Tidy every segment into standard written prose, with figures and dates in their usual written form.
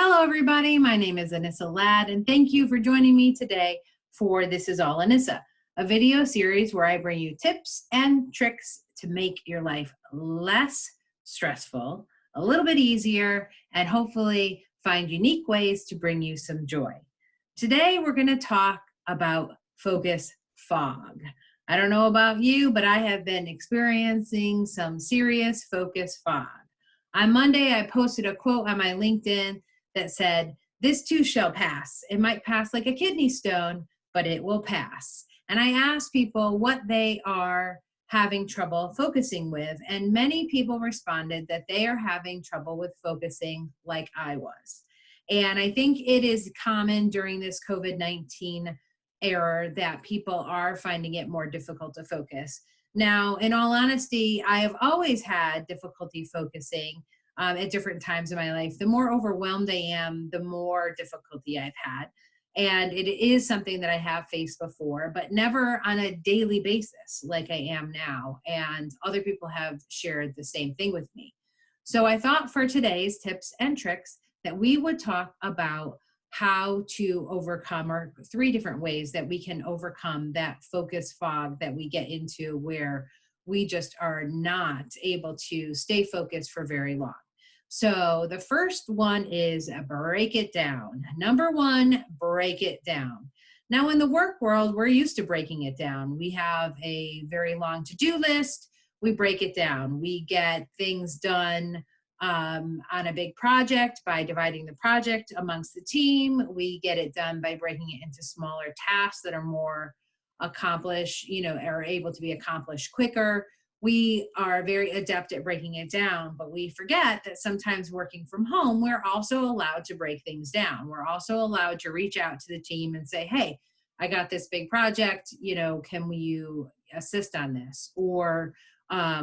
Hello, everybody. My name is Anissa Ladd, and thank you for joining me today for This Is All Anissa, a video series where I bring you tips and tricks to make your life less stressful, a little bit easier, and hopefully find unique ways to bring you some joy. Today, we're going to talk about focus fog. I don't know about you, but I have been experiencing some serious focus fog. On Monday, I posted a quote on my LinkedIn that said, "This too shall pass. It might pass like a kidney stone, but it will pass." And I asked people what they are having trouble focusing with, and many people responded that they are having trouble with focusing like I was. And I think it is common during this COVID-19 era that people are finding it more difficult to focus. Now, in all honesty, I have always had difficulty focusing at different times in my life. The more overwhelmed I am, the more difficulty I've had. And it is something that I have faced before, but never on a daily basis like I am now. And other people have shared the same thing with me. So I thought for today's tips and tricks that we would talk about how to overcome, or three different ways that we can overcome that focus fog that we get into where we just are not able to stay focused for very long. So the first one is break it down. Number one, break it down. Now in the work world, we're used to breaking it down. We have a very long to-do list. We break it down. We get things done on a big project by dividing the project amongst the team. We get it done by breaking it into smaller tasks that are more accomplished, are able to be accomplished quicker. We are very adept at breaking it down, but we forget that sometimes working from home, we're also allowed to break things down. We're also allowed to reach out to the team and say, "Hey, I got this big project, can you assist on this?" Or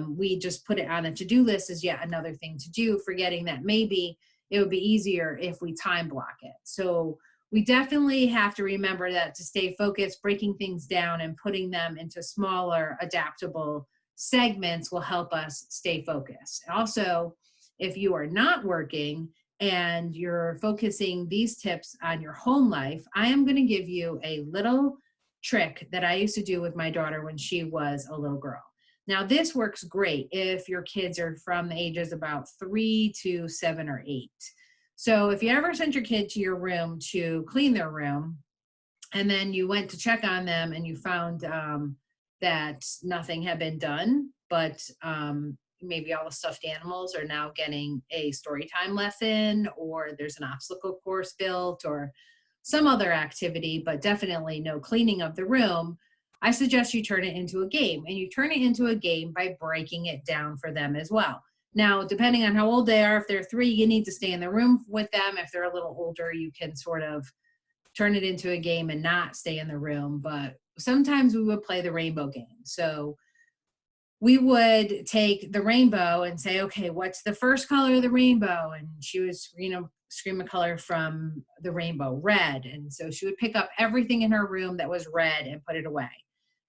we just put it on a to-do list as yet another thing to do, forgetting that maybe it would be easier if we time block it. So we definitely have to remember that to stay focused, breaking things down and putting them into smaller, adaptable segments will help us stay focused. Also, if you are not working and you're focusing these tips on your home life, I am going to give you a little trick that I used to do with my daughter when she was a little girl. Now, this works great if your kids are from the ages about 3 to 7 or 8. So if you ever sent your kid to your room to clean their room, and then you went to check on them and you found that nothing had been done, but maybe all the stuffed animals are now getting a story time lesson, or there's an obstacle course built, or some other activity, but definitely no cleaning of the room, I suggest you turn it into a game. And you turn it into a game by breaking it down for them as well. Now, depending on how old they are, if they're 3, you need to stay in the room with them. If they're a little older, you can sort of turn it into a game and not stay in the room. But sometimes we would play the rainbow game. So we would take the rainbow and say, "Okay, what's the first color of the rainbow?" And she would, scream a color from the rainbow, red. And so she would pick up everything in her room that was red and put it away.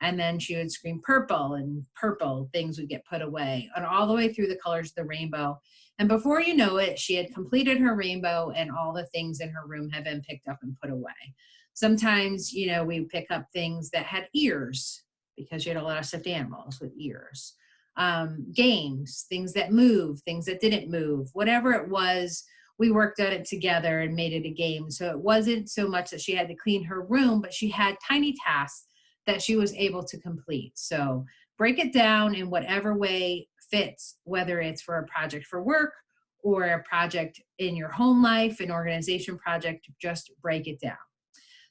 And then she would scream purple, and purple things would get put away, and all the way through the colors of the rainbow. And before you know it, she had completed her rainbow and all the things in her room had been picked up and put away. Sometimes, we pick up things that had ears because she had a lot of stuffed animals with ears. Games, things that moved, things that didn't move, whatever it was, we worked at it together and made it a game. So it wasn't so much that she had to clean her room, but she had tiny tasks that she was able to complete. So break it down in whatever way fits, whether it's for a project for work or a project in your home life, an organization project, just break it down.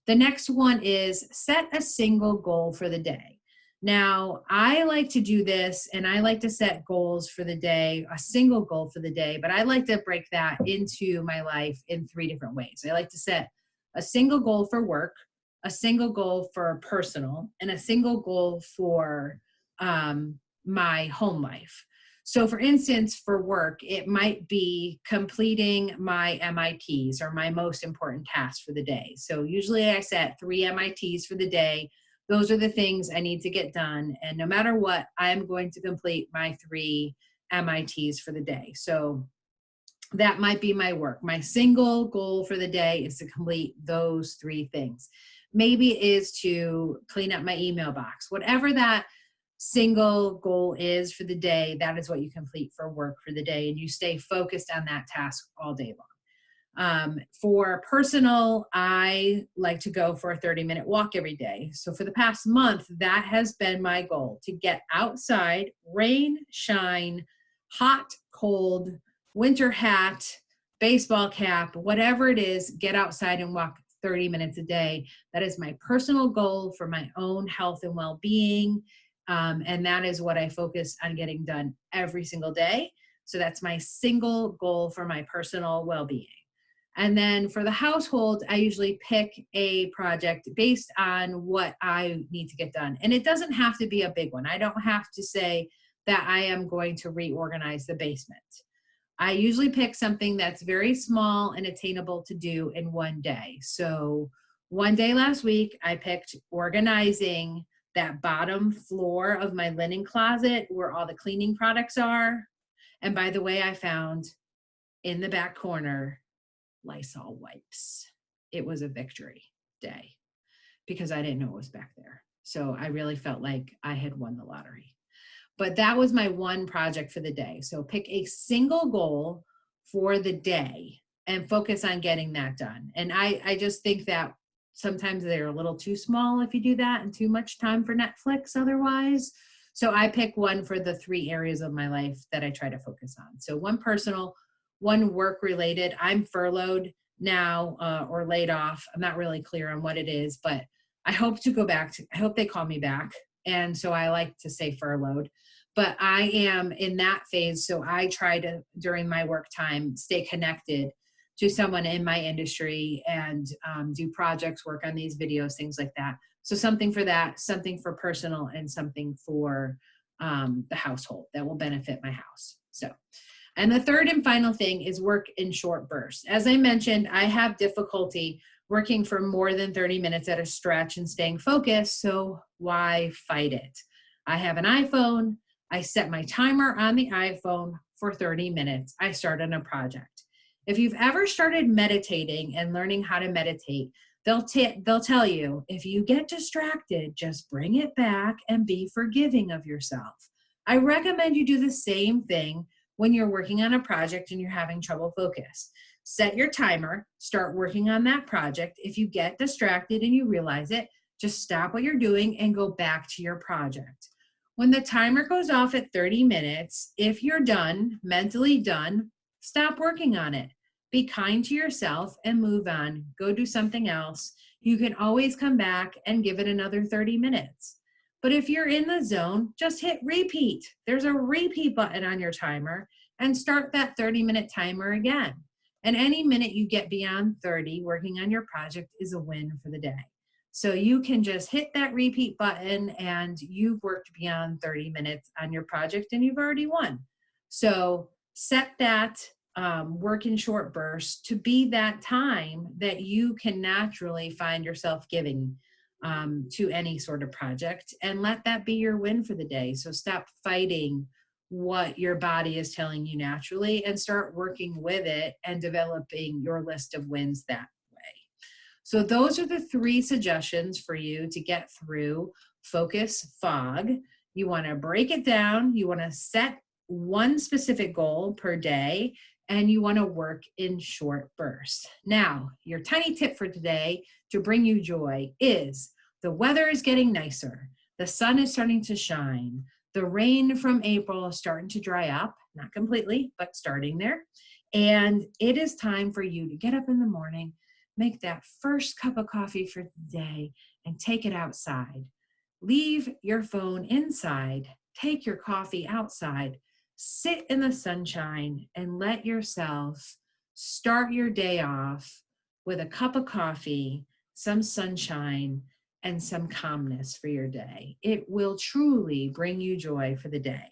The next one is set a single goal for the day. Now, I like to do this, and I like to set goals for the day, a single goal for the day, but I like to break that into my life in 3 different ways. I like to set a single goal for work, a single goal for personal, and a single goal for my home life. So for instance, for work, it might be completing my MITs, or my most important tasks for the day. So usually I set 3 MITs for the day. Those are the things I need to get done. And no matter what, I'm going to complete my 3 MITs for the day. So that might be my work. My single goal for the day is to complete those 3 things. Maybe it is to clean up my email box. Whatever that single goal is for the day, that is what you complete for work for the day, and you stay focused on that task all day long. For personal, I like to go for a 30-minute walk every day. So for the past month, that has been my goal, to get outside, rain, shine, hot, cold, winter hat, baseball cap, whatever it is, get outside and walk 30 minutes a day. That is my personal goal for my own health and well-being. And that is what I focus on getting done every single day. So that's my single goal for my personal well-being. And then for the household, I usually pick a project based on what I need to get done. And it doesn't have to be a big one. I don't have to say that I am going to reorganize the basement. I usually pick something that's very small and attainable to do in one day. So one day last week, I picked organizing that bottom floor of my linen closet where all the cleaning products are. And by the way, I found in the back corner Lysol wipes. It was a victory day because I didn't know it was back there. So I really felt like I had won the lottery. But that was my one project for the day. So pick a single goal for the day and focus on getting that done. And I just think that sometimes they're a little too small if you do that, and too much time for Netflix otherwise. So I pick one for the 3 areas of my life that I try to focus on. So one personal, one work related. I'm furloughed now or laid off. I'm not really clear on what it is, but I hope to go back I hope they call me back. And so I like to say furloughed, but I am in that phase. So I try to, during my work time, stay connected to someone in my industry and do projects, work on these videos, things like that. So something for that, something for personal, and something for the household that will benefit my house. So, and the third and final thing is work in short bursts. As I mentioned, I have difficulty working for more than 30 minutes at a stretch and staying focused, so why fight it? I have an iPhone. I set my timer on the iPhone for 30 minutes. I start on a project. If you've ever started meditating and learning how to meditate, they'll tell you, if you get distracted, just bring it back and be forgiving of yourself. I recommend you do the same thing when you're working on a project and you're having trouble focus. Set your timer, start working on that project. If you get distracted and you realize it, just stop what you're doing and go back to your project. When the timer goes off at 30 minutes, if you're done, mentally done, stop working on it. Be kind to yourself and move on. Go do something else. You can always come back and give it another 30 minutes. But if you're in the zone, just hit repeat. There's a repeat button on your timer and start that 30-minute timer again. And any minute you get beyond 30 working on your project is a win for the day. So you can just hit that repeat button and you've worked beyond 30 minutes on your project and you've already won. So set that work in short bursts to be that time that you can naturally find yourself giving to any sort of project, and let that be your win for the day. So stop fighting what your body is telling you naturally and start working with it and developing your list of wins that way. So those are the 3 suggestions for you to get through focus fog. You want to break it down. You want to set one specific goal per day, and you want to work in short bursts. Now, your tiny tip for today to bring you joy is the weather is getting nicer. The sun is starting to shine. The rain from April is starting to dry up, not completely, but starting there. And it is time for you to get up in the morning, make that first cup of coffee for the day, and take it outside. Leave your phone inside, take your coffee outside, sit in the sunshine, and let yourself start your day off with a cup of coffee, some sunshine, and some calmness for your day. It will truly bring you joy for the day.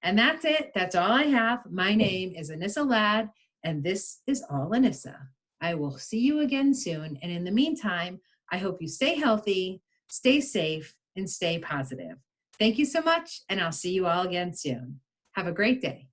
And that's it. That's all I have. My name is Anissa Ladd, and this is All Anissa. I will see you again soon. And in the meantime, I hope you stay healthy, stay safe, and stay positive. Thank you so much, and I'll see you all again soon. Have a great day.